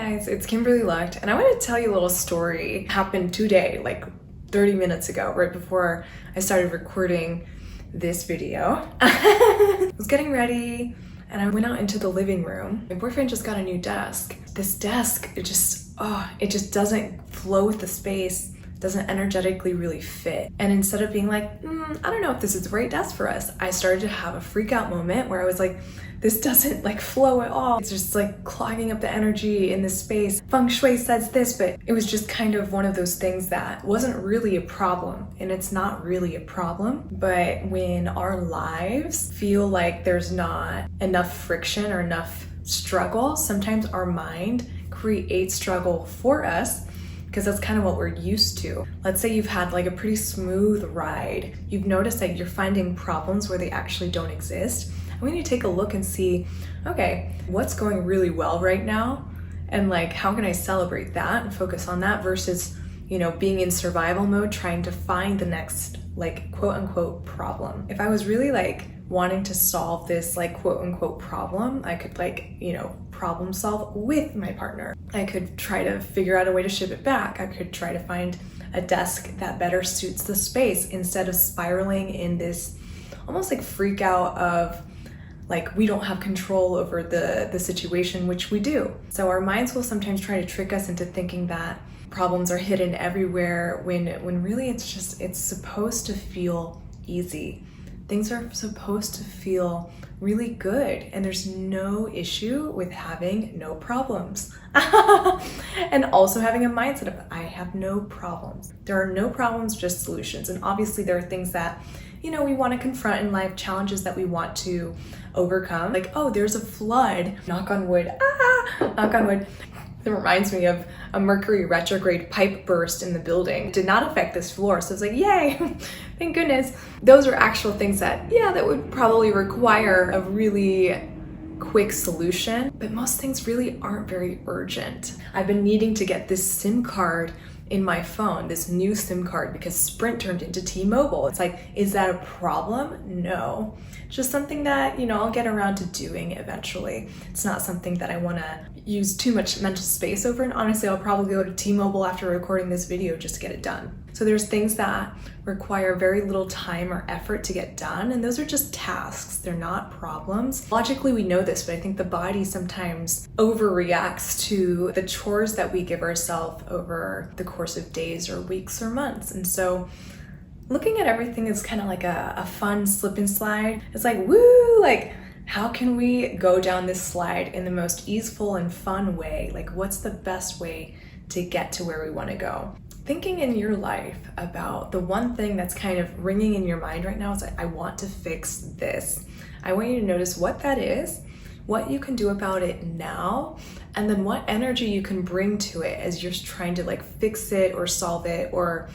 guys, it's Kimberly Lucht, and I want to tell you a little story. It happened today, like 30 minutes ago, right before I started recording this video. I was getting ready and I went out into the living room. My boyfriend just got a new desk. This desk, it just doesn't flow with the space, doesn't energetically really fit. And instead of being like, I don't know if this is the right desk for us, I started to have a freak out moment where I was like, this doesn't like flow at all. It's just like clogging up the energy in this space. Feng Shui says this, but it was just kind of one of those things that wasn't really a problem, and it's not really a problem. But when our lives feel like there's not enough friction or enough struggle, sometimes our mind creates struggle for us, because that's kind of what we're used to. Let's say you've had like a pretty smooth ride. You've noticed that you're finding problems where they actually don't exist. And we need to take a look and see, okay, what's going really well right now? And like, how can I celebrate that and focus on that versus, being in survival mode, trying to find the next like quote unquote problem. If I was really like wanting to solve this like quote unquote problem, I could problem solve with my partner. I could try to figure out a way to ship it back. I could try to find a desk that better suits the space instead of spiraling in this almost like freak out of like we don't have control over the situation, which we do. So our minds will sometimes try to trick us into thinking that problems are hidden everywhere when really it's supposed to feel easy. Things are supposed to feel really good, and there's no issue with having no problems. And also having a mindset of I have no problems. There are no problems, just solutions. And obviously there are things that we want to confront in life, challenges that we want to overcome. Like, oh, there's a flood, knock on wood, knock on wood. It reminds me of a Mercury retrograde pipe burst in the building. It did not affect this floor, so it's like, yay, thank goodness. Those are actual things that would probably require a really quick solution, but most things really aren't very urgent. I've been needing to get this SIM card in my phone, this new SIM card, because Sprint turned into T-Mobile. It's like, is that a problem? No. Just something that, I'll get around to doing eventually. It's not something that I want to use too much mental space over, and honestly, I'll probably go to T-Mobile after recording this video just to get it done. So there's things that require very little time or effort to get done, and those are just tasks. They're not problems. Logically, we know this, but I think the body sometimes overreacts to the chores that we give ourselves over the course of days or weeks or months. And so looking at everything is kind of like a fun slip and slide. It's like, woo, like, how can we go down this slide in the most easeful and fun way? Like, what's the best way to get to where we want to go? Thinking in your life about the one thing that's kind of ringing in your mind right now is like, I want to fix this. I want you to notice what that is, what you can do about it now, and then what energy you can bring to it as you're trying to like fix it or solve it or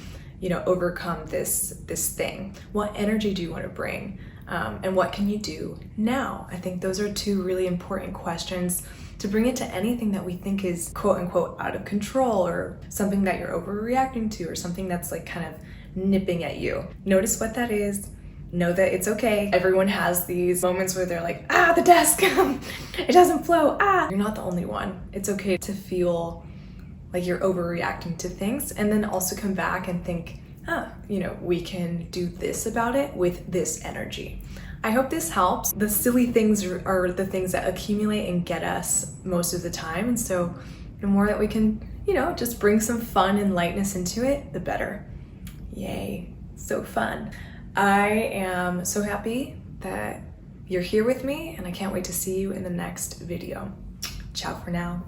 overcome this thing. What energy do you want to bring? And what can you do now? I think those are two really important questions to bring it to anything that we think is quote unquote out of control, or something that you're overreacting to, or something that's like kind of nipping at you. Notice what that is. Know that it's okay. Everyone has these moments where they're like, the desk, it doesn't flow, You're not the only one. It's okay to feel like you're overreacting to things, and then also come back and think, we can do this about it with this energy. I hope this helps. The silly things are the things that accumulate and get us most of the time. And so the more that we can, just bring some fun and lightness into it, the better. Yay, so fun. I am so happy that you're here with me, and I can't wait to see you in the next video. Ciao for now.